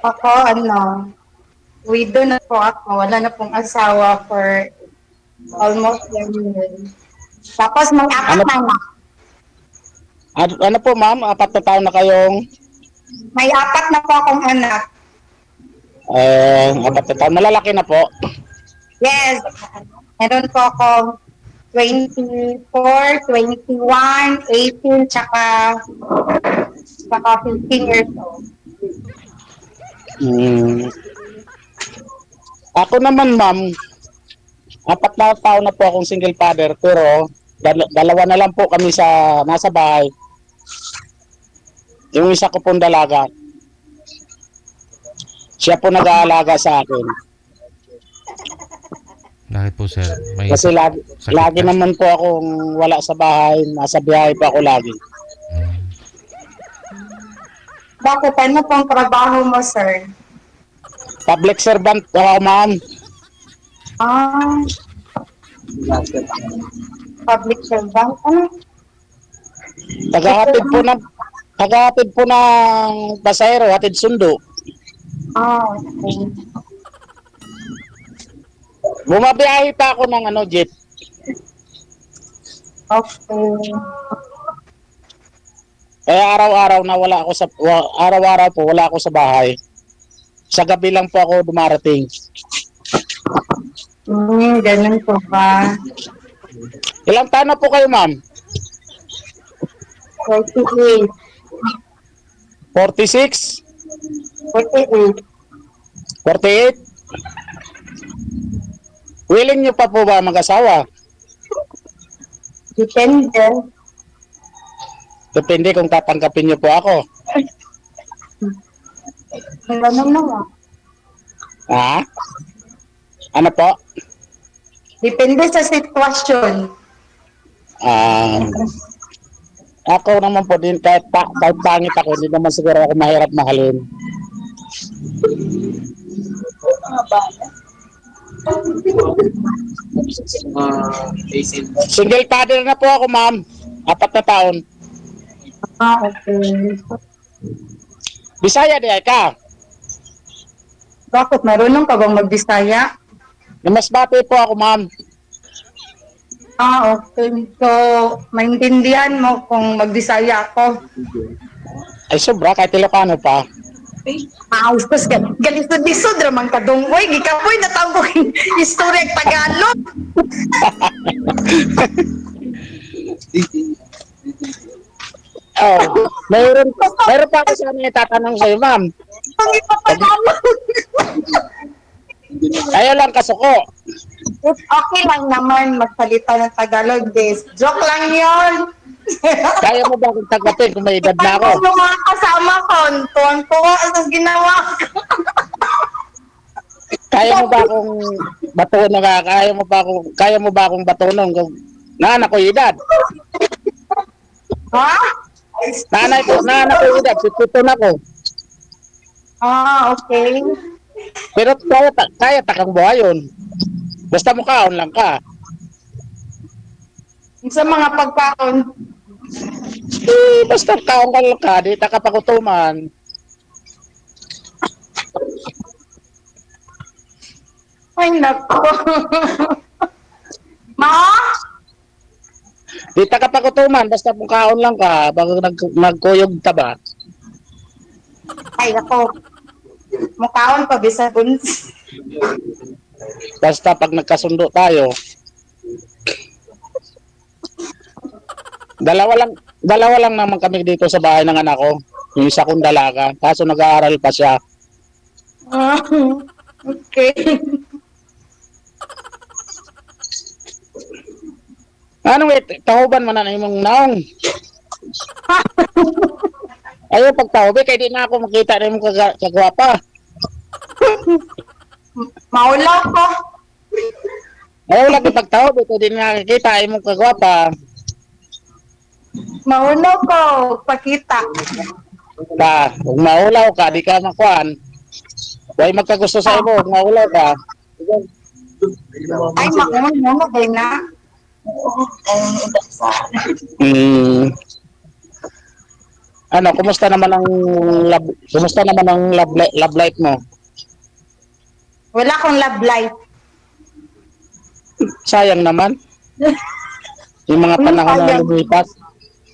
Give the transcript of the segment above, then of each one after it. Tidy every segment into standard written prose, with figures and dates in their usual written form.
Ako, widow na po ako. Wala na pong asawa for almost 1 year. Tapos may apat Ano, na anak. ano po ma'am, 4 na taon na kayong May apat na po akong anak. 4 na taon, malalaki na po. Yes. Meron po akong 24, 21, 18, tsaka 15 years old. Hmm. Ako naman ma'am, 4 na taon na po akong single father, pero dalawa na lang po kami sa nasa bahay. Yung isa ko pong dalaga, siya po nag-aalaga sa akin. Bakit po, sir? May Kasi sakit lagi ka? naman po akong wala sa bahay, nasa biyahe po ako lagi. Hmm. Bakit? Ano pong trabaho mo, sir? Public servant po ako ma'am. Ah, public servant. Ano? Tagahatid po ng pasahero, hatid sundo. Okay. Bumabiyahe pa ako ng jeep. Okay. Kaya araw-araw po wala ako sa bahay. Sa gabi lang po ako dumarating. Ganun po ba? Ilang taon na po kayo ma'am? 48. 46? 48. 48? Willing niyo pa po ba mag-asawa? Depende. Depende kung tatanggapin niyo po ako. Ganun naman. Ha? Ano po? Depende sa sitwasyon. Ako naman po din, kahit pangit ako, hindi naman siguro ako mahirap mahalin. Single father na po ako ma'am. 4 na taon. Okay. Bisaya di ka. Bakit? Marunong ka bang magbisaya? Namasbate po ako ma'am. Okay. So, maintindihan mo kung magbisaya ako. Ay sobra, kahit Ilocano pa. Tapos galisod-lisod ramang kadunggoy. Gikapoy na tawag istorya Tagalog. Mayroon pa ako sa tatanong sa'yo ma'am. Ang ipapalaman. Ayaw lang kasuko. Okay lang naman magsalita ng Tagalog, guys. Joke lang yon. Kaya mo ba akong tanggapin kung may edad na ako? Yung mga kasama ko, tuwang-tuwa sa ginawa ko. Kaya mo ba akong batunon ka? Kaya mo ba akong batunon kung naanak ko yung edad? Ha? Naanak ko yung edad, 52 na ko. Okay. Pero kaya takang buhayon. Basta mukhaon lang ka. Sa mga pagkaon, Basta kaon ka lang ka, di takapakutuman. ay nako. Ma? Di takapakutuman, basta mukhaon lang ka, bago nagkuyog ka ba? Ay nako. Mukhaon pa bisa buntis. Basta pag nagkasundo tayo, dalawa lang naman kami dito sa bahay ng anak ko. Yung isa kong dalaga, kaso nag-aaral pa siya. Okay. Anong tahuban man na imong naong? Ayaw pagtahubi, kaya di na ako makita na imong kagwapa. Maulaw ko. Ayaw lang pagtahubi, kaya di na nakikita imong kagwapa. Maulaw ko. Pakita. Kung maulaw ka, di ka makuan. Huwag magkagusto sa imo, kung maulaw ka. Ay, maulaw mo na. Ano, kumusta naman ang love life mo? Wala akong love life. Sayang naman. Yung mga panahon na lumipas.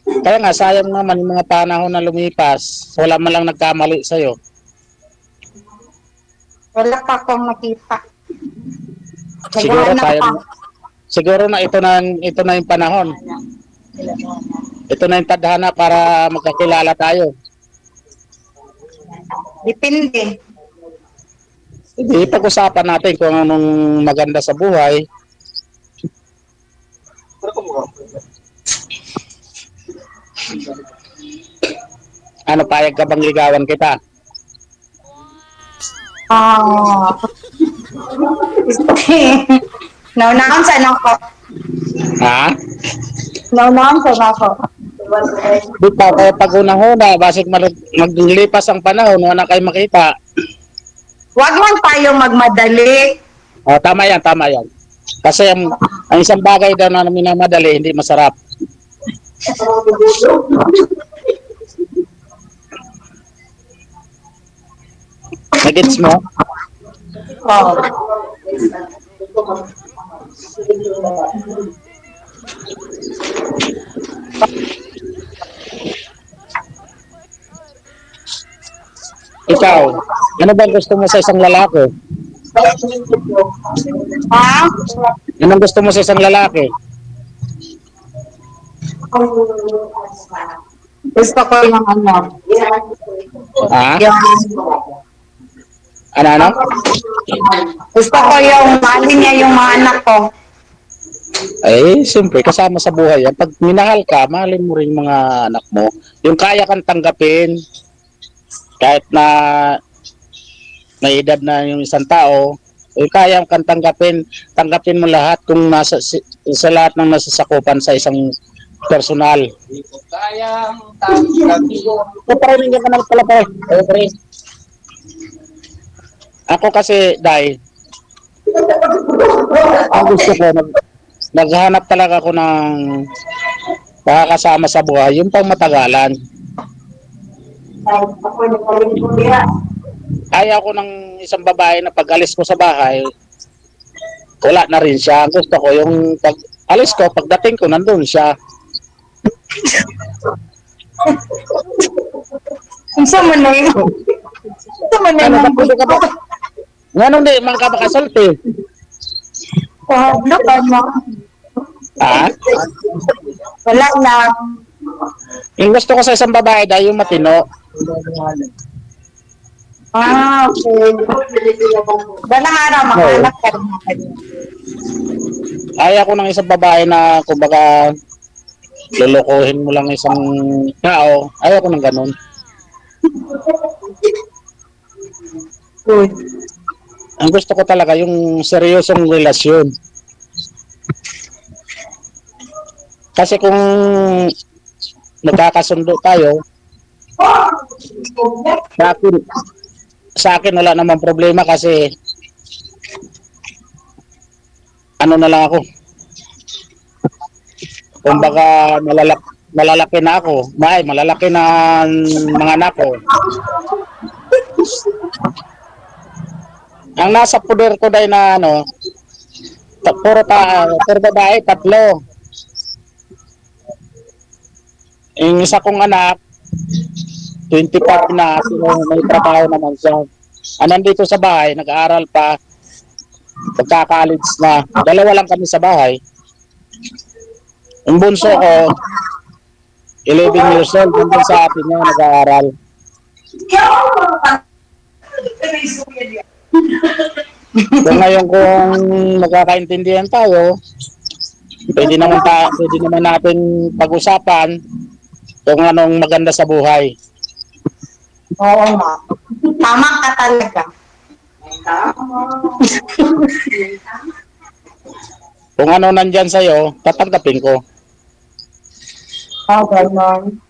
Kaya nga, sayang naman yung mga panahon na lumipas. Wala man lang nagkamali sa'yo. Wala pa akong nakita. Siguro Naghahanap tayo, pa. siguro na ito na yung panahon. Ito na yung tadhana para magkakilala tayo. Depende. Ipag-usapan natin kung anong maganda sa buhay. Ano, payag ka bang ligawan kita? Naunahan sa ako. Ha? Naunahan sa ako. Di pa, kaya pag unang-una, basig maglipas ang panahon, wala kayo makita. Huwag man tayo magmadali. Oh, tama yan, tama yan. Kasi ang isang bagay daw na minamadali, hindi masarap. Nagets mo? Oh. Ikaw, ano ba gusto mo sa isang lalaki? Ha? Anong gusto mo sa isang lalaki? Gusto ko yung ano. Ha? Yung, Ano? gusto ko yung mali niya yung mga anak ko. Eh, siyempre, kasama sa buhay yan. Pag minahal ka, mahalin mo rin mga anak mo. Yung kaya kang tanggapin, kahit na may edad na yung isang tao, eh, kaya kang tanggapin mo lahat kung sa lahat ng nasasakupan sa isang personal. Kaya tanggapin. Ka na pala po. Ako kasi, Day, ang gusto ko, naghahanap talaga ako ng makakasama sa buhay, yung pang matagalan. Kaya ko ng isang babae na pag alis ko sa bahay, wala na rin siya. Gusto ko yung pag alis ko, pagdating ko, nandun siya. Isa mo na yun. Isa mo na yun. Ganun di, mga kabakasulti. Ano ba mo? Ha? Wala na. Yung gusto ko sa isang babae dahil yung matino. Okay. Dalang araw, makahanap ka rin natin. Ayaw ko ng isang babae na kumbaga lulukuhin mo lang isang tao. Ayaw ko ng ganun. Good. Ang gusto ko talaga yung seryosong relasyon. Kasi kung nagkakasundo tayo, sa akin wala namang problema kasi ano na lang ako. Kumbaga malalaki na ako. Malalaki na mga anak ko. Ang nasa poder ko dahil na ano, puro babae, 3. Yung isa kong anak, 25 na, may trabaho naman siya. Nandito sa bahay, nag-aaral pa, pagka-college na. 2 lang kami sa bahay. Yung bunso ko, 11 years old, nandun sa atin niya, nag-aaral. So ngayon kung magkakaintindihan tayo, pwede naman natin pag-usapan kung anong maganda sa buhay. Oo nga. Tama ka talaga. Kung ano nandyan sa'yo, tatanggapin ko. Ganon.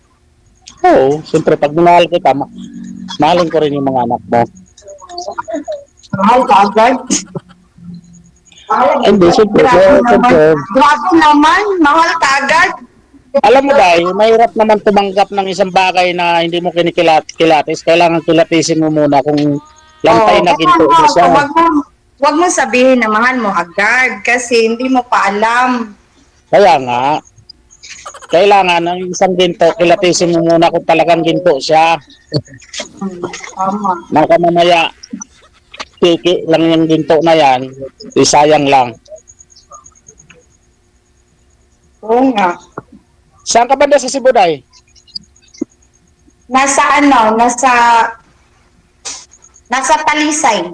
Oo, siyempre pag minahal kita, mahalin ko rin yung mga anak mo. Mahal ka agad. Hindi, siyempre. Grabe naman. Mahal ka agad. Alam mo dahil, mahirap naman tumanggap ng isang bagay na hindi mo kinikilatis. Kailangan kilatisin mo muna kung lantay na ginto mo siya. Wag mo sabihin na mahal mo agad kasi hindi mo pa alam. Kaya nga, kailangan ng isang ginto, kilatisin mo muna kung talagang ginto siya. Tama. Naka mamaya, piki lang yung ginto na yan, isayang lang. Oo nga. Saan ka ba sa Cebu, Day? Nasa Talisay.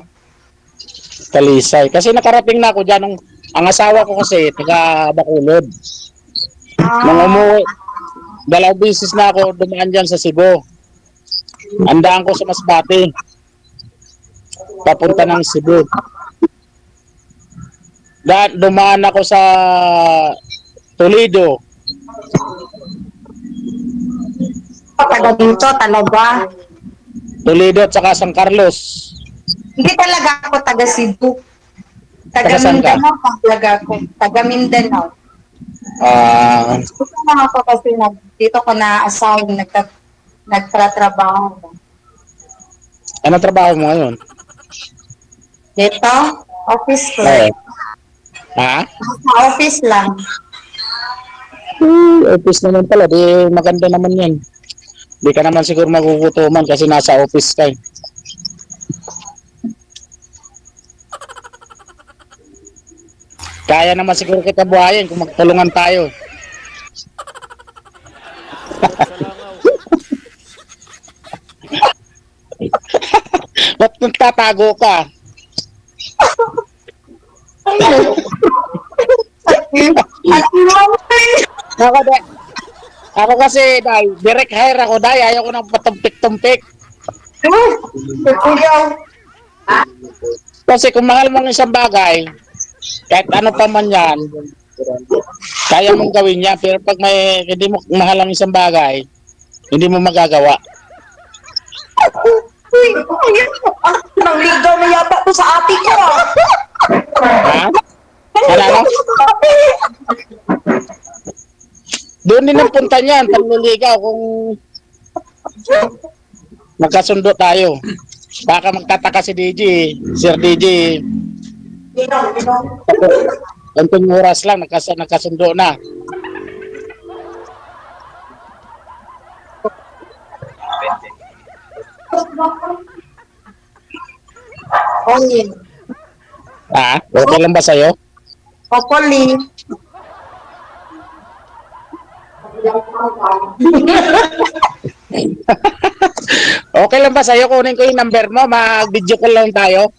Talisay. Kasi nakarating na ako dyan, ang asawa ko kasi, taga Bacolod. Nung umuwi, 2 beses na ako dumaan dyan sa Cebu. Andaan ko sa Masbate. Papunta ng Cebu. Dumaan ako sa Toledo. Taga dito talaga. Toledo at saka San Carlos. Hindi talaga ako taga Cebu. Taga saan ka? Mindanao pa talaga ako. Taga Mindanao. Dito lang ako kasi dito ko na-assign, nagtatrabaho. Ano trabaho mo ngayon? Dito, office ko. Ha? Sa office lang. Office naman pala. Di maganda naman yan. Di ka naman siguro magugutuman kasi nasa office ka eh. Kaya naman siguro kita buhayin kung magtulungan tayo. Ba't nagtatago ka? Ako kasi, dahil direct hire ako, dahil ayaw ko nang patumpik-tumpik. Kasi kung mahal mo ng isang bagay, kahit ano pa man yan, kaya mong gawin yan. Pero pag hindi mo mahal ang isang bagay, hindi mo magagawa. Nang ligaw na yata to sa ate ko. Ha? Ano? Doon din ang punta niyan, panliligaw kung magkasundo tayo. Baka magtataka si DJ, Sir DJ. Konting oras lang, nakasundo na. Only. Ha? Okay lang ba sa'yo? Hopefully. Okay lang ba sa'yo? Kunin ko yung number mo, mag-video call lang tayo.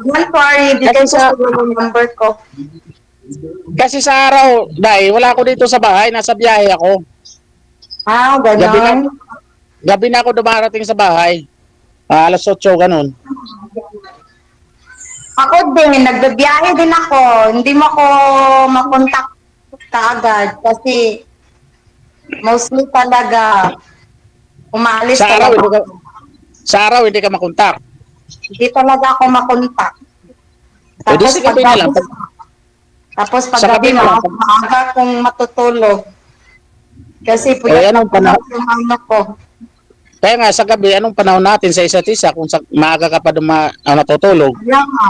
Don't worry, bigay sa yung number ko. Kasi sa araw, dahil wala ako dito sa bahay, nasa biyahe ako. Gano'n. Gabi na ako dumarating sa bahay. Alas 8, ganun. Ako din, nagbabiyahe din ako. Hindi mo ako makontak kaagad kasi mostly talaga umaalis Sa araw, talaga. hindi ka makontak. Hindi talaga ako makontak. Pwede sa gabi na lang. Tapos pag Sa gabi gabi na lang. maaga kong matutulog. Kasi pwede anong panahon? yung ano ko. Kaya nga sa gabi, anong panahon natin sa isa't isa kung maaga ka pa natutulog? Kaya nga.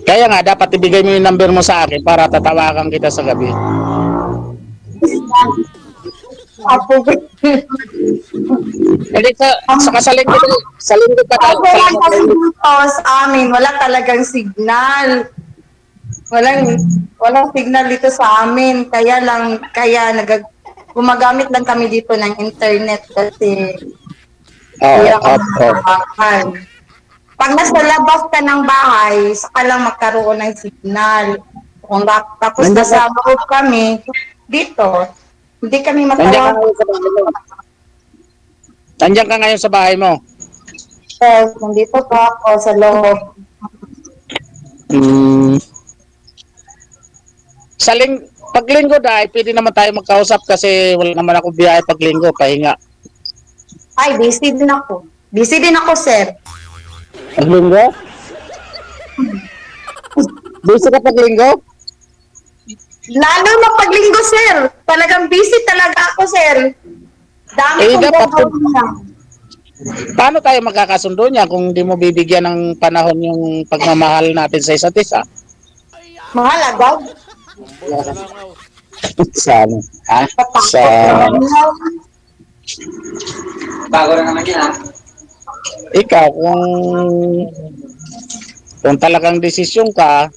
Kaya nga, dapat ibigay mo yung number mo sa akin para tatawagan kita sa gabi. Ako, Hindi sa kasaling ko, sa linggo pa tayo. ako lang kasi dito sa amin, wala talagang signal. Walang signal dito sa amin. Kaya gumagamit lang kami dito ng internet kasi hirap ang pag nasa labas ka ng bahay, saka lang magkaroon ng signal. Tapos nasa loob kami, dito, hindi kami matawag. Nandiyan ka ngayon sa bahay mo? Yes, nandito pa ako sa loob. Paglinggo dahil, pwede naman tayo magkausap kasi wala naman ako biyahe paglinggo, pahinga. Ay, busy din ako. Busy din ako, sir. Paglinggo? Busy ka pag linggo? Lalo na paglinggo, sir. Talagang busy talaga ako, sir. Dami kong dapat gagawin na. paano tayo magkakasundo niya kung di mo bibigyan ng panahon yung pagmamahal natin sa isa't isa? Mahal agad. Sa ano? Ha? Sa... Bago na naman yan, ha? Ikaw, kung talagang desisyon ka,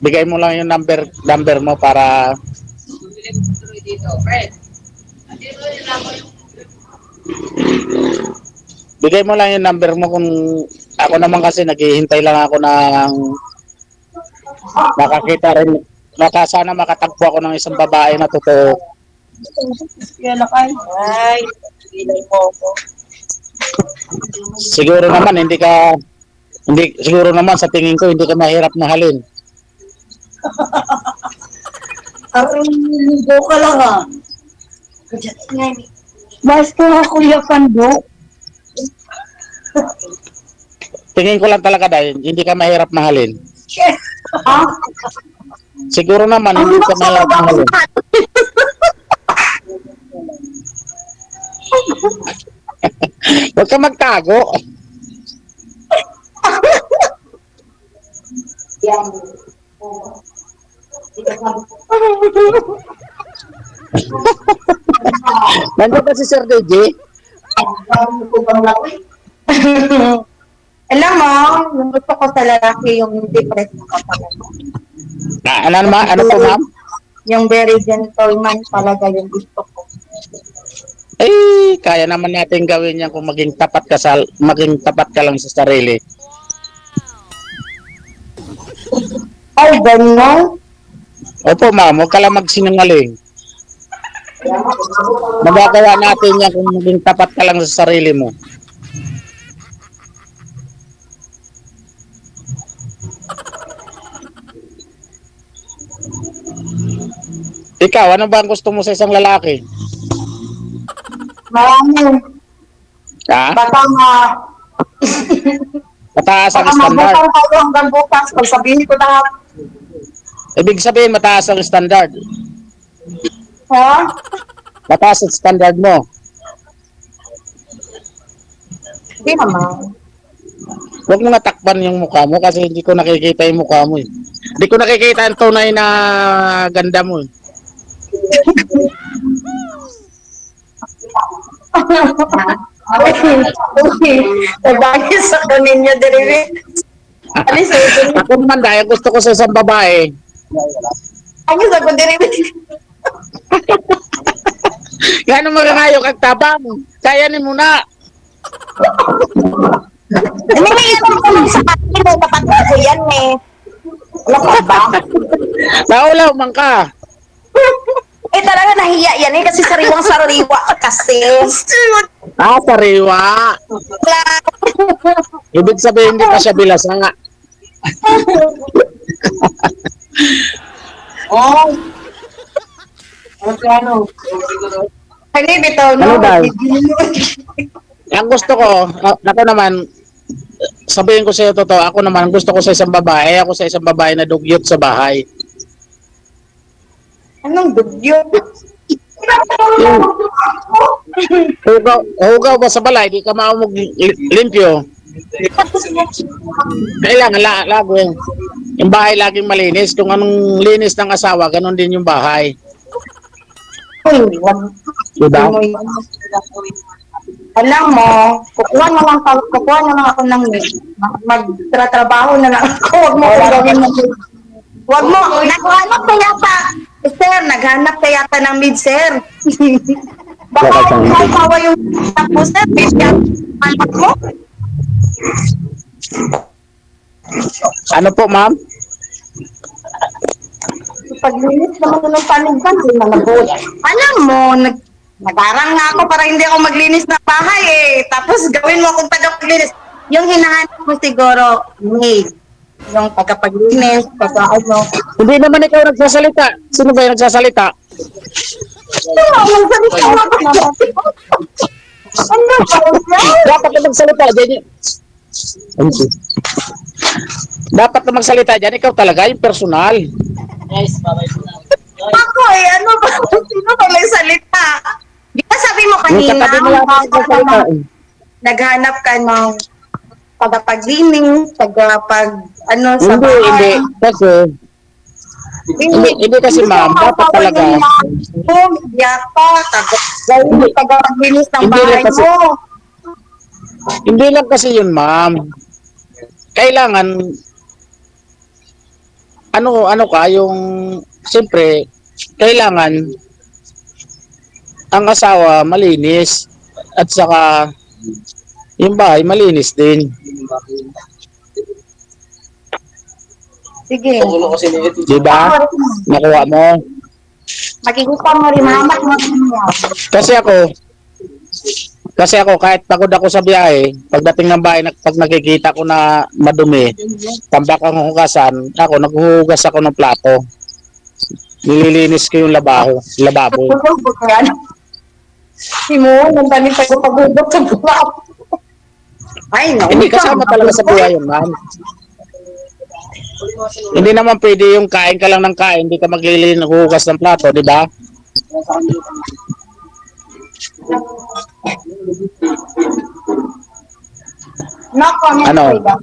bigay mo lang yung number mo para bigay mo lang yung number mo kung ako naman kasi naghihintay lang ako ng makakita rin sana makatagpo ako ng isang babae na totoo. Ay, bilay mo ako. Siguro naman siguro naman sa tingin ko hindi ka mahirap mahalin. Aray, ligo ka lang ha. Mas ko nga Kuya Pando. Tingin ko lang talaga dahil hindi ka mahirap mahalin. Ha? Siguro naman hindi ka mahirap mahalin. Huwag ka magtago. Yan. Nandiyan ba si Sir DJ? Alam mo, yung gusto ko sa lalaki yung depressed na kapag. Ano po ma'am? Yung very gentleman talaga yung gusto ko. Eh, kaya naman natin gawin yan kung maging tapat ka lang sa sarili. Ay, ganyan? Opo ma'am, huwag ka lang magsinungaling. Magagawa natin yan kung maging tapat ka lang sa sarili mo. Ikaw, ano ba ang gusto mo sa isang lalaki? Marami. Ha? Baka Mataas ang baka standard. mabutang tayo hanggang bukas. Pag sabihin ko na, Ibig sabihin, mataas ang standard. ha? Mataas ang standard mo. Hindi naman. Huwag mo nga takpan yung mukha mo kasi hindi ko nakikita yung mukha mo eh. Hindi ko nakikita ang tunay na ganda mo eh. Okay. Bagay sa kaninyo, Derivi. Alis, Ako naman dahil gusto ko sa isang babae. ano sa ko, Derivi? Yan ang maganayo kag tabang. Kaya ni muna. Nangyayari ko lang sa akin, kapatid ko yan eh. Alam ka ba? Naulaw man ka. Eh talaga nahiya yan eh, kasi sariwang-sariwa kasi. Sariwa. Ibig sabihin hindi pa siya bilasa nga. Oh. Ano? Hindi, bitaw, Ano no? daw? Ang gusto ko, ako naman, sabihin ko sa iyo totoo, ako naman gusto ko sa isang babae, ako sa isang babae na dugyot sa bahay. Anong dugyo? Hugaw ba sa balay, di ka maumog limpyo. Kailangan lago yung bahay laging malinis. Kung anong linis ng asawa, ganun din yung bahay. Uy, wag. Diba? Alam mo, kukuha na lang ako ng magtratrabaho na lang ako. Wag mo kung gawin mo. Wag mo, naghanap ka yata. Sir, naghanap ka yata ng mid, sir. Baka kawawa yung anak mo, sir. Anak mo? Ano po, ma'am? Paglinis naman ng paligban, di na nabot. Alam mo, nag-arang nga ako para hindi ako maglinis ng bahay eh. Tapos gawin mo akong tagapaglinis. Yung hinahanap mo siguro, maid. Yung tagapaglinis, pag-ano. Hindi naman ikaw nagsasalita. Sino ba yung nagsasalita? Ano ba Dapat na magsalita. Thank you. Dapat na magsalita dyan, ikaw talaga, yung personal. Ako ano ba? Sino ba may salita? Di ba sabi mo Yung kanina, katabi mo lang magsalita. naghanap ka ng tagapaglinis, ano sa Hindi, bahay. hindi kasi ma'am, dapat talaga. Yata, tagapaglinis ng Hindi lang bahay kasi- mo. Hindi lang kasi yun ma'am. Kailangan, ano ka, yung, siyempre, kailangan, ang asawa malinis, at saka, yung bahay malinis din. Sige. Diba? Nakuha mo. Makikita mo rin, mahamak mo rin yan. Kasi ako, kahit pagod ako sa biyahe, pagdating ng bahay, pag nakikita ko na madumi, tambak ang hugasan, ako, naghuhugas ako ng plato. Nililinis ko yung lababo. Pagulog ko yan. Si mo, nang tanim pagulog sa bulak. Ay, no. Hindi kasama talaga sa buhay yun, ma'am. Hindi naman pwede yung kain ka lang ng kain, hindi ka hugas ng plato, di ba? No comment Ano? ko iba.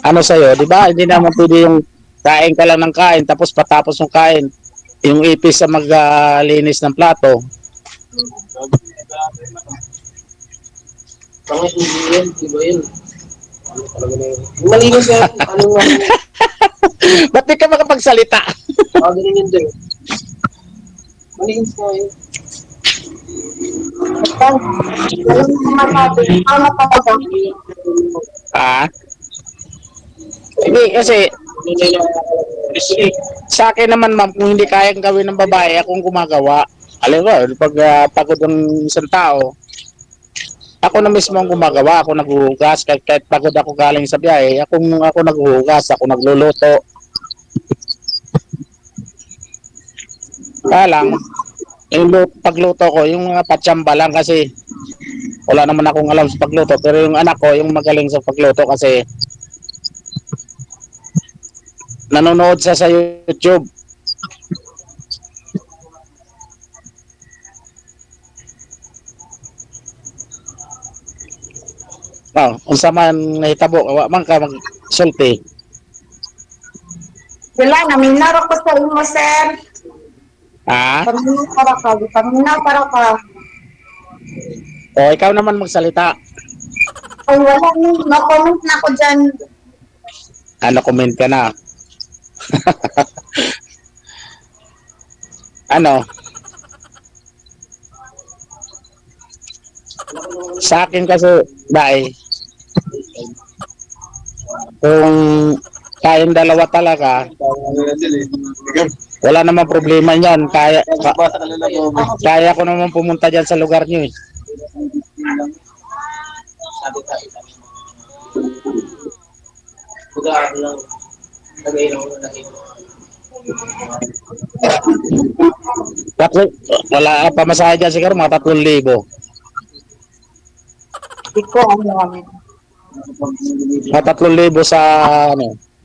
Ano sa'yo, di ba? Hindi naman pwede yung kain ka lang ng kain, tapos patapos ng kain, yung ipis sa maglinis ng plato. Malinis yan. Ba't di ka makapagsalita? Ganun yun din. Malinis nga yun. Ah? Hindi, kasi sa akin naman ma'am, kung hindi kayang gawin ng babae, akong gumagawa. Alam mo, pag pagod ng isang tao, ako na mismo ang gumagawa, ako naghuhugas, kahit pagod ako galing sa biyahe, ako naghuhugas, ako nagluluto. Kaya lang, yung pagluto ko, yung mga patsamba lang kasi wala naman akong alam sa pagluto, pero yung anak ko, yung magaling sa pagluto kasi nanonood siya sa YouTube. Unsa man nahitabo, wa man ka magsulti. Wala, naminaro ko sa imo, sir. Ha? Paminaw para ka. O ikaw naman magsalita. Ay, wala, no-comment na ako dyan. Ano, comment ka na. Ano? Sa akin kasi, dahil kung kayong dalawa talaga, wala namang problema niyan. Kaya ko naman pumunta dyan sa lugar niyo eh. Wala pamasahe dyan siguro mga 3,000. Di ko alam. Mga 3,000 sa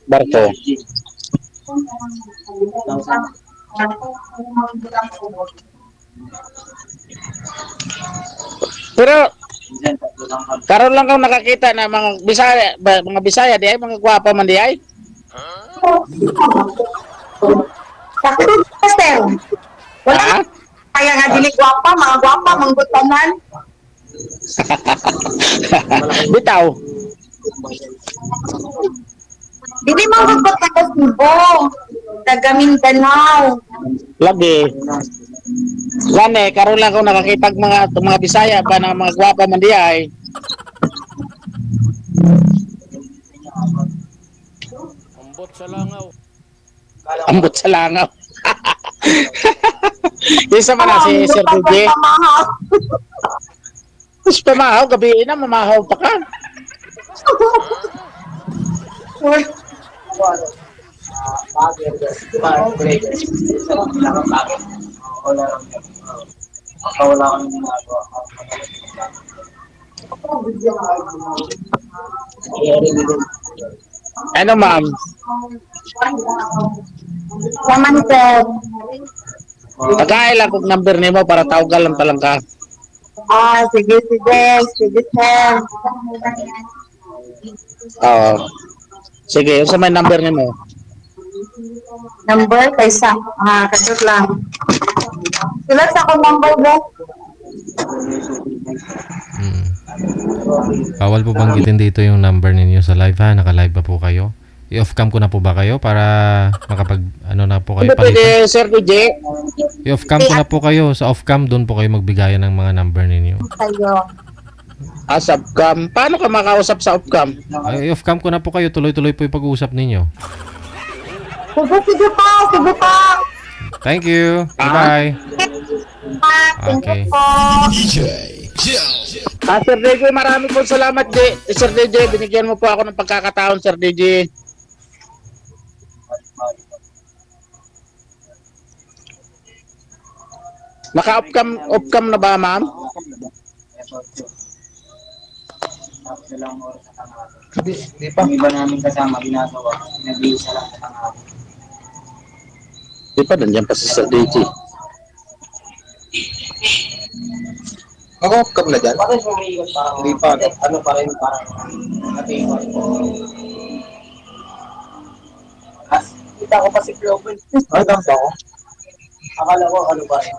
barko. Pero karon lang kang nakakita na mga Bisaya di ay mga gwapa man di ay. Sakto ka, sir. Wala. Ha? Kaya nga dili gwapa, mga gwapa, manggutanan. Bitaw. Dili manggutot ka sa Cebu. Taga Mindanao. Lagi. Gane, karon lang ko nakakita mga Bisaya ba na mga gwapa man di ay. Ambot sa langaw. Isa man na si Sir DJ. Tapos pamahaw, gabi na, mamahaw pa ka. Ano ma'am? Saman, sir. Pagkailan kong number nimo para tawagan lang talang ka. Sige, sige. Sige, sir. Oo. Sige, yung sa may number nimo. Number, kaysa. Kasot lang. Sulat sa akong number, bro. Bawal po banggitin dito yung number ninyo sa live ha. Naka-live pa po kayo. I-off cam ko na po ba kayo para makapag ano na po kayo Hindi pwede, palitan? Sir DJ. I-off cam ko na po kayo. Sa off cam doon po kayo magbigayan ng mga number ninyo. Kayo. Subcam. Paano ka makausap sa upcam? Ay, i-off cam ko na po kayo. Tuloy-tuloy po yung pag-uusap ninyo. Sige, sige pa. Sige pa. Thank you. Bye-bye. Thank Okay. you po. Sir DJ, marami po salamat, Sir DJ. Binigyan mo po ako ng pagkakataon, Sir DJ. Naka-upcam na ba, ma'am? Hindi pa. Iba namin kasama, ginagawa. Nag-iisa lang sa tanghali. Di pa, nandiyan pa si Sir DJ. Naka-upcam na dyan? Bakit sumigot parang? Hindi pa. Ano pa rin parang natiwan. Kita ko pa si Global. Ay, tama ako. Akala ko ano pa rin.